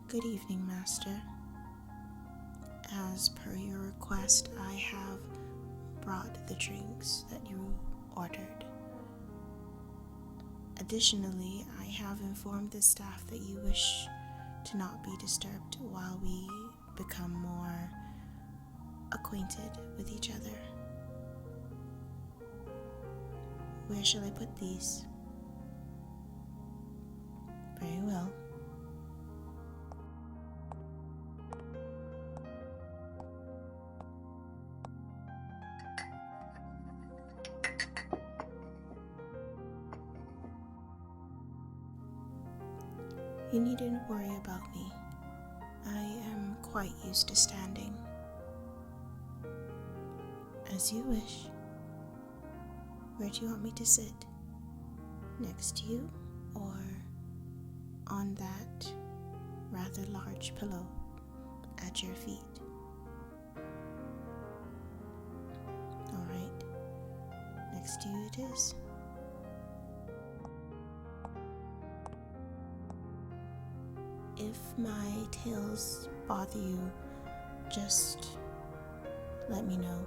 Good evening, Master. As per your request, I have brought the drinks that you ordered. Additionally, I have informed the staff that you wish to not be disturbed while we become more acquainted with each other. Where shall I put these? Very well. You needn't worry about me. I am quite used to standing. As you wish. Where do you want me to sit? Next to you, or on that rather large pillow at your feet? Alright, next to you it is. If my tales bother you, just let me know.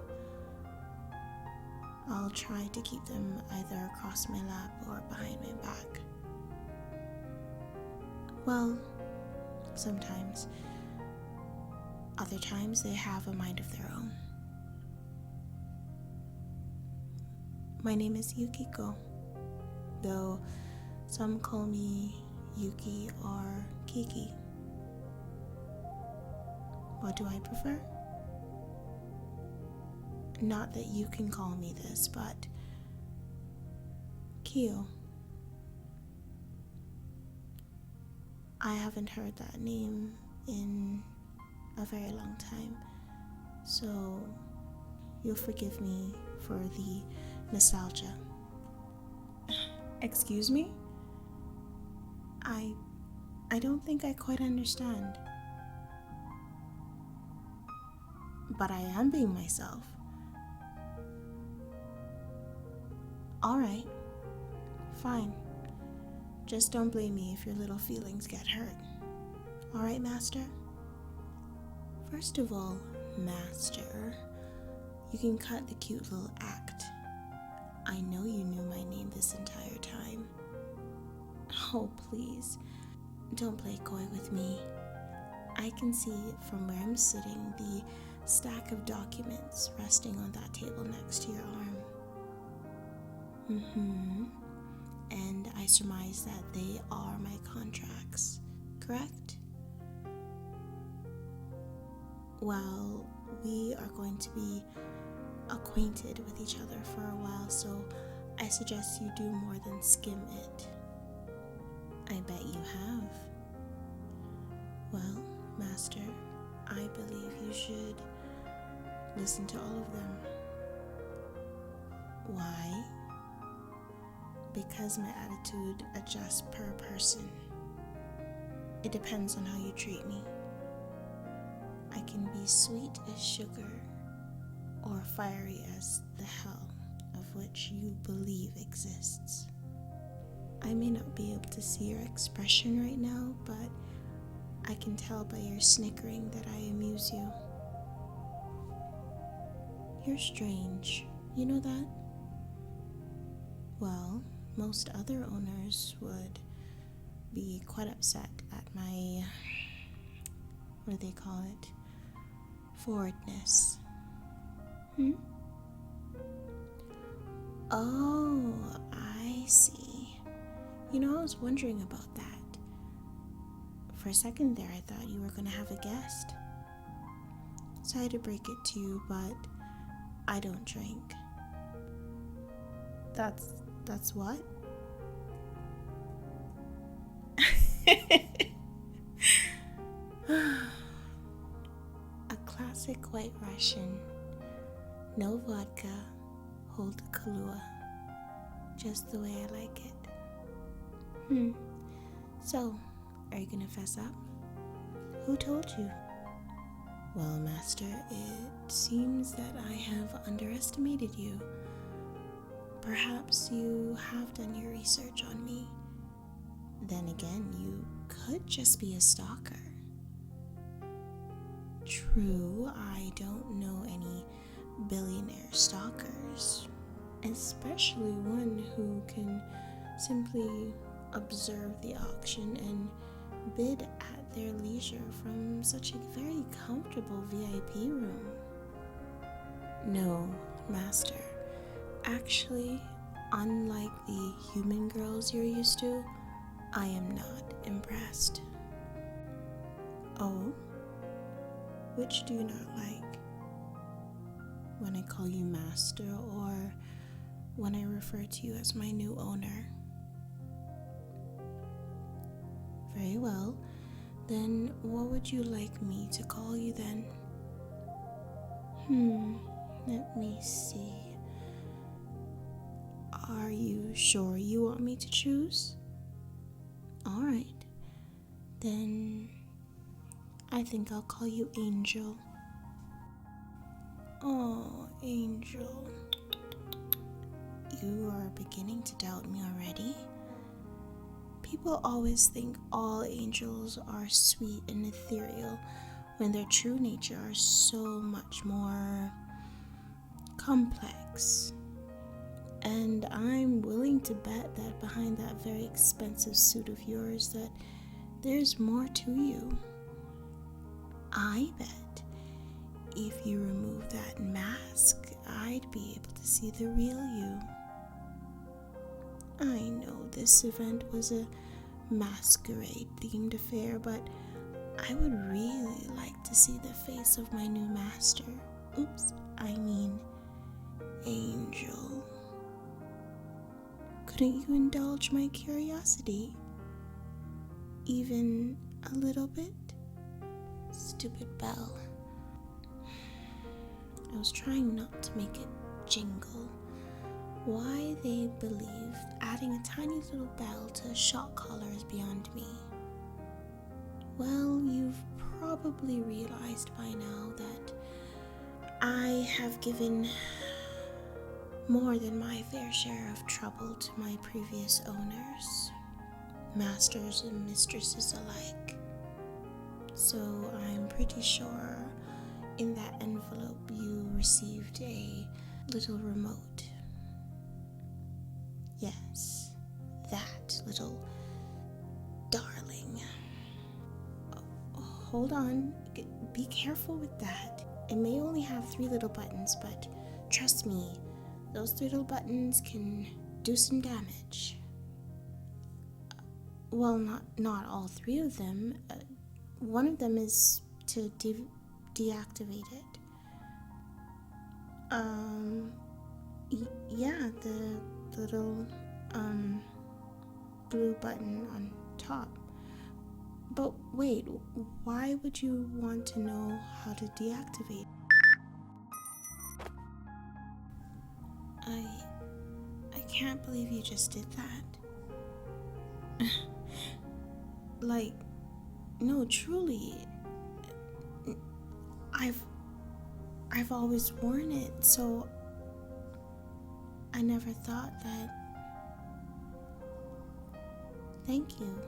I'll try to keep them either across my lap or behind my back. Well, sometimes. Other times they have a mind of their own. My name is Yukiko, though some call me Yuki or Kiki. What do I prefer? Not that you can call me this, but Kyo. I haven't heard that name in a very long time, so you'll forgive me for the nostalgia. Excuse me? I don't think I quite understand. But I am being myself. Alright, fine. Just don't blame me if your little feelings get hurt. Alright, Master? First of all, Master, you can cut the cute little act. I know you knew my name this entire time. Oh, please, don't play coy with me. I can see from where I'm sitting the stack of documents resting on that table next to your arm. And I surmise that they are my contracts, correct? Well, we are going to be acquainted with each other for a while, so I suggest you do more than skim it. I bet you have. Well, Master, I believe you should listen to all of them. Why? Because my attitude adjusts per person. It depends on how you treat me. I can be sweet as sugar or fiery as the hell of which you believe exists. I may not be able to see your expression right now, but I can tell by your snickering that I amuse you. You're strange, you know that? Well, most other owners would be quite upset at my, what do they call it? Forwardness. Oh, I see. You know, I was wondering about that. For a second there, I thought you were going to have a guest. Sorry to break it to you, but I don't drink. That's what? A classic white Russian. No vodka, hold Kahlua. Just the way I like it. So, are you gonna fess up? Who told you? Well, Master, it seems that I have underestimated you. Perhaps you have done your research on me. Then again, you could just be a stalker. True, I don't know any billionaire stalkers, especially one who can simply observe the auction and bid at their leisure from such a very comfortable VIP room. No, Master. Actually, unlike the human girls you're used to, I am not impressed. Oh? Which do you not like? When I call you Master or when I refer to you as my new owner? Very well. Then what would you like me to call you then? Let me see. Are you sure you want me to choose? Alright. Then I think I'll call you Angel. Oh, Angel. You are beginning to doubt me already? People always think all angels are sweet and ethereal when their true nature are so much more complex. And I'm willing to bet that behind that very expensive suit of yours that there's more to you. I bet if you remove that mask, I'd be able to see the real you. I know this event was a masquerade-themed affair, but I would really like to see the face of my new master. Angel. Couldn't you indulge my curiosity? Even a little bit? Stupid bell. I was trying not to make it jingle. Why they believe adding a tiny little bell to a shock collar is beyond me. Well, you've probably realized by now that I have given more than my fair share of trouble to my previous owners, masters and mistresses alike. So I'm pretty sure in that envelope you received a little remote. Yes, that little darling. Hold on, be careful with that. It may only have 3 little buttons, but trust me, those 3 little buttons can do some damage. Well, not all 3 of them. One of them is to deactivate it. Yeah, the little blue button on top. But wait, why would you want to know how to deactivate? I can't believe you just did that. No, truly. I've always worn it, so I never thought that. Thank you.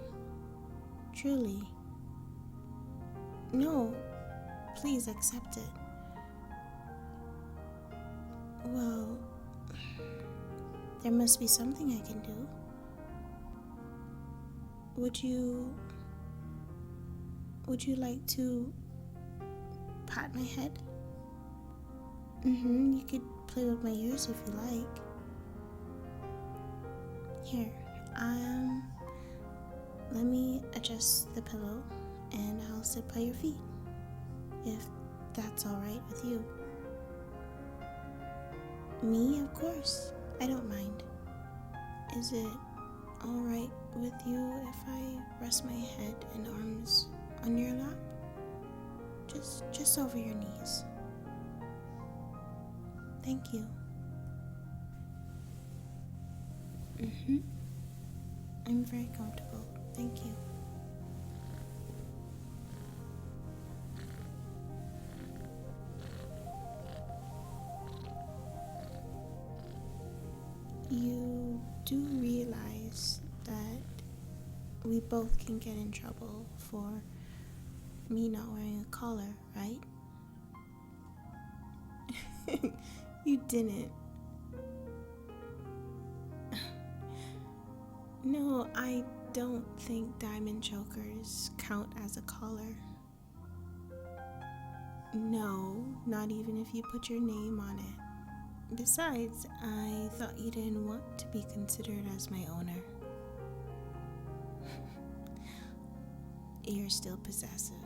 Truly. No, please accept it. Well, there must be something I can do. Would you like to pat my head? You could play with my ears if you like. Here, let me adjust the pillow and I'll sit by your feet, if that's alright with you. Me, of course. I don't mind. Is it alright with you if I rest my head and arms on your lap? Just over your knees. Thank you. I'm very comfortable. Thank you. You do realize that we both can get in trouble for me not wearing a collar, right? You didn't. No, I don't think diamond chokers count as a collar. No, not even if you put your name on it. Besides, I thought you didn't want to be considered as my owner. You're still possessive.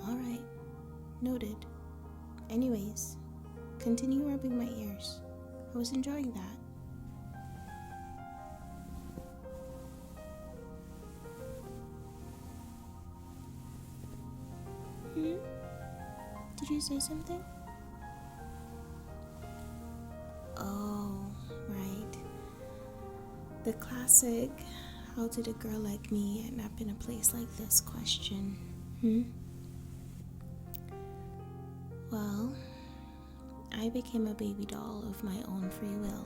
Alright, noted. Anyways, continue rubbing my ears. I was enjoying that. Did you say something? Oh, right. The classic, how did a girl like me end up in a place like this question? Well, I became a baby doll of my own free will.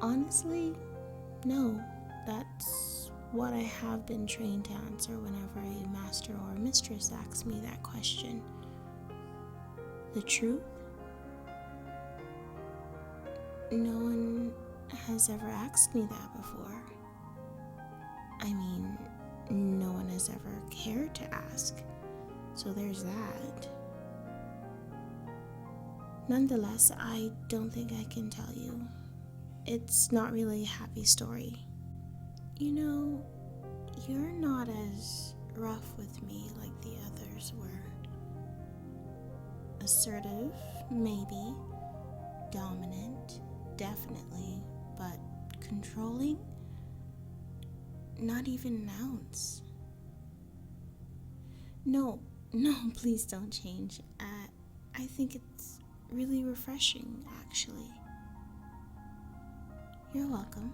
Honestly, no, that's what I have been trained to answer whenever a master or mistress asks me that question. The truth? No one has ever asked me that before. I mean, no one has ever cared to ask, so there's that. Nonetheless, I don't think I can tell you. It's not really a happy story. You know, you're not as rough with me like the others were. Assertive, maybe. Dominant, definitely. But controlling? Not even an ounce. No, please don't change. I think it's really refreshing, actually. You're welcome.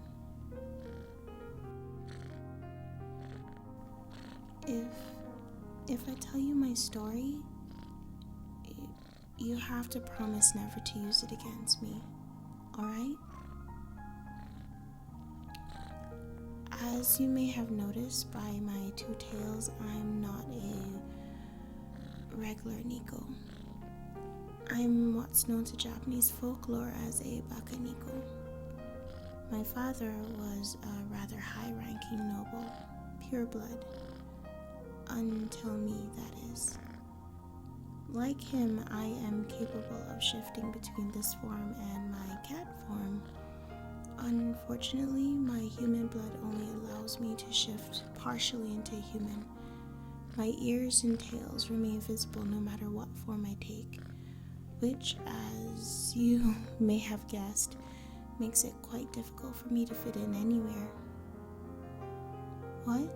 If I tell you my story, you have to promise never to use it against me, alright? As you may have noticed by my two tails, I'm not a regular Neko. I'm what's known to Japanese folklore as a Bakeneko. My father was a rather high-ranking noble, pure blood. Until me, that is. Like him, I am capable of shifting between this form and my cat form. Unfortunately, my human blood only allows me to shift partially into human. My ears and tails remain visible no matter what form I take, which, as you may have guessed, makes it quite difficult for me to fit in anywhere. What?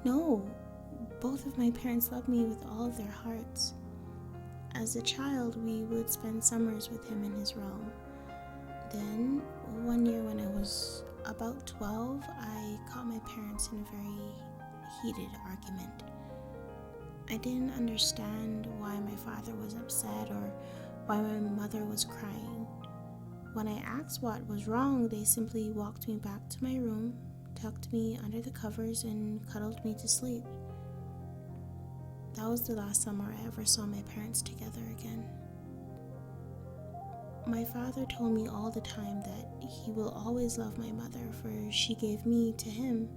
No, both of my parents loved me with all of their hearts. As a child, we would spend summers with him in his realm. Then, one year when I was about 12, I caught my parents in a very heated argument. I didn't understand why my father was upset or why my mother was crying. When I asked what was wrong, they simply walked me back to my room, tucked me under the covers, and cuddled me to sleep. That was the last summer I ever saw my parents together again. My father told me all the time that he will always love my mother, for she gave me to him.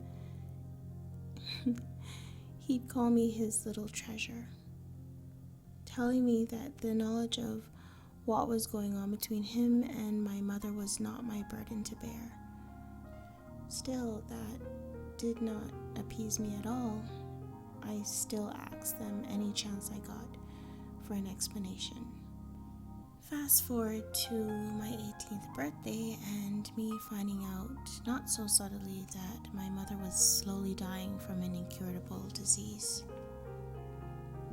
He'd call me his little treasure, telling me that the knowledge of what was going on between him and my mother was not my burden to bear. Still, that did not appease me at all. I still asked them any chance I got for an explanation. Fast forward to my 18th birthday and me finding out, not so subtly, that my mother was slowly dying from an incurable disease.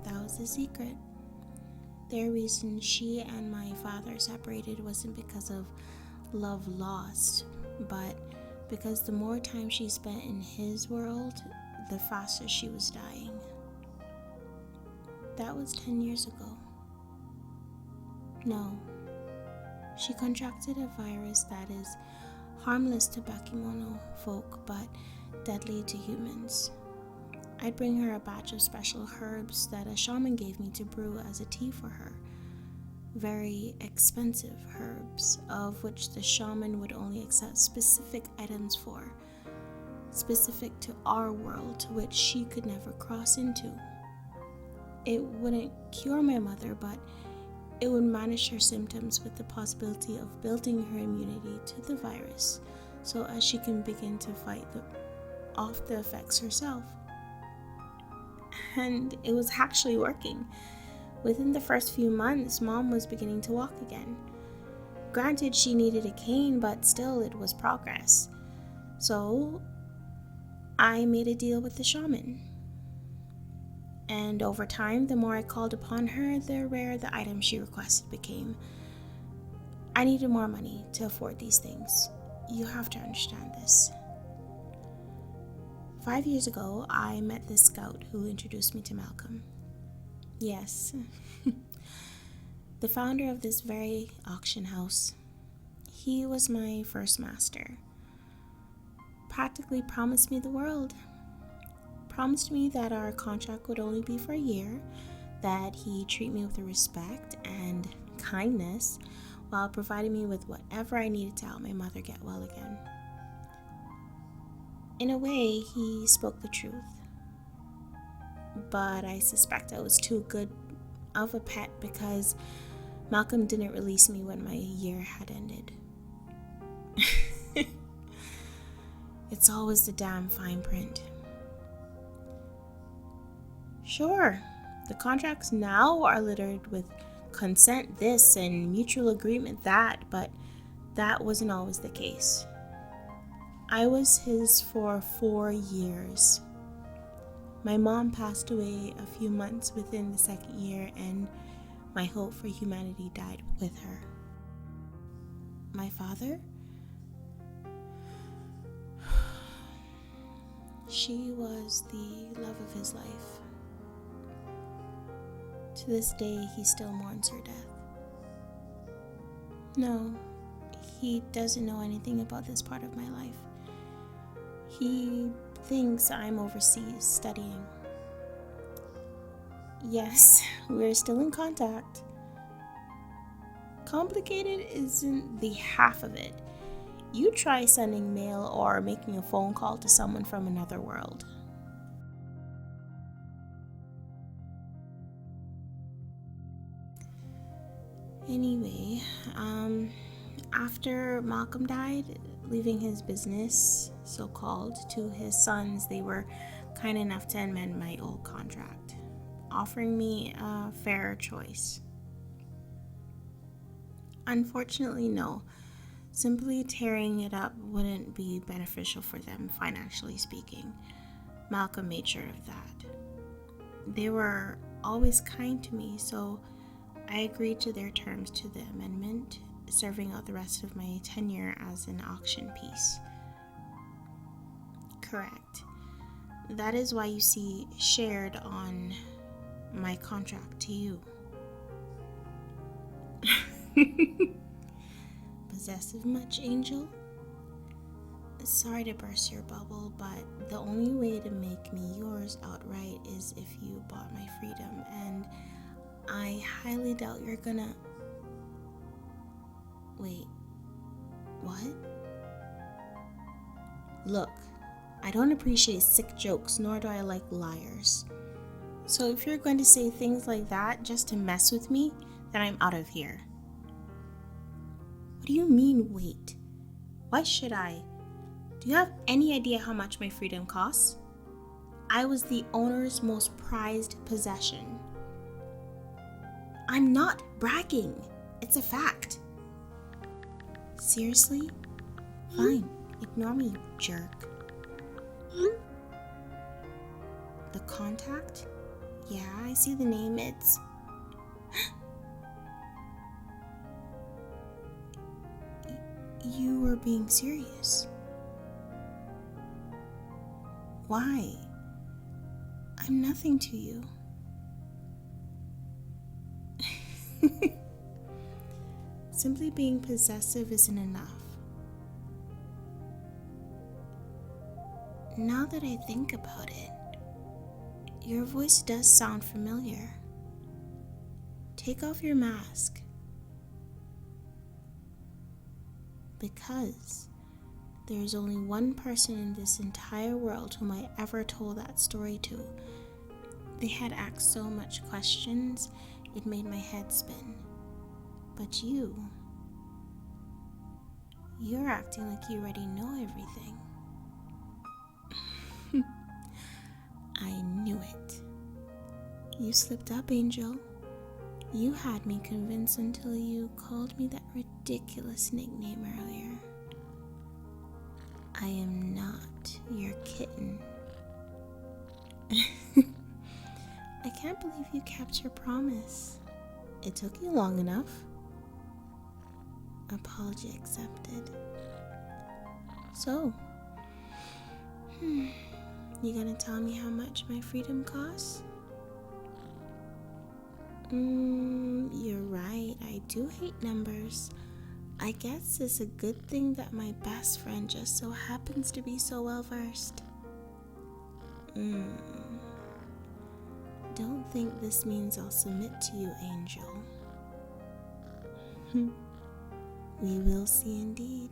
That was the secret. Their reason she and my father separated wasn't because of love lost, but because the more time she spent in his world, the faster she was dying. That was 10 years ago. No, she contracted a virus that is harmless to Bakeneko folk but deadly to humans. I'd bring her a batch of special herbs that a shaman gave me to brew as a tea for her, very expensive herbs, of which the shaman would only accept specific items for, specific to our world, which she could never cross into. It wouldn't cure my mother, but it would manage her symptoms with the possibility of building her immunity to the virus, so as she can begin to fight off the effects herself. And it was actually working. Within the first few months, Mom was beginning to walk again. Granted, she needed a cane, but still it was progress. So I made a deal with the shaman. And over time, the more I called upon her, the rarer the item she requested became. I needed more money to afford these things. You have to understand this. 5 years ago, I met this scout who introduced me to Malcolm. Yes, the founder of this very auction house. He was my first master. Practically promised me the world. Promised me that our contract would only be for a year, that he'd treat me with respect and kindness while providing me with whatever I needed to help my mother get well again. In a way, he spoke the truth. But I suspect I was too good of a pet because Malcolm didn't release me when my year had ended. It's always the damn fine print. Sure, the contracts now are littered with consent this and mutual agreement that, but that wasn't always the case. I was his for 4 years. My mom passed away a few months within the second year, and my hope for humanity died with her. My father? She was the love of his life. To this day, he still mourns her death. No, he doesn't know anything about this part of my life. He thinks I'm overseas studying. Yes, we're still in contact. Complicated isn't the half of it. You try sending mail or making a phone call to someone from another world. Anyway, after Malcolm died, leaving his business, so-called, to his sons, they were kind enough to amend my old contract, offering me a fairer choice. Unfortunately, no. Simply tearing it up wouldn't be beneficial for them, financially speaking. Malcolm made sure of that. They were always kind to me, so I agreed to their terms to the amendment, serving out the rest of my tenure as an auction piece. Correct. That is why you see shared on my contract to you. Possessive much, Angel? Sorry to burst your bubble, but the only way to make me yours outright is if you bought my freedom, and I highly doubt you're gonna... Wait, what? Look, I don't appreciate sick jokes, nor do I like liars. So if you're going to say things like that just to mess with me, then I'm out of here. What do you mean, wait? Why should I? Do you have any idea how much my freedom costs? I was the owner's most prized possession. I'm not bragging. It's a fact. Seriously? Fine. Ignore me, you jerk. The contact? Yeah, I see the name. It's... You were being serious. Why? I'm nothing to you. Simply being possessive isn't enough. Now that I think about it, your voice does sound familiar. Take off your mask. Because there is only one person in this entire world whom I ever told that story to. They had asked so much questions, it made my head spin. But you're acting like you already know everything. I knew it. You slipped up, Angel. You had me convinced until you called me that ridiculous nickname earlier. I am not your kitten. I can't believe you kept your promise. It took you long enough. Apology accepted. So, you gonna tell me how much my freedom costs? You're right, I do hate numbers. I guess it's a good thing that my best friend just so happens to be so well versed. Don't think this means I'll submit to you, Angel. We will see indeed.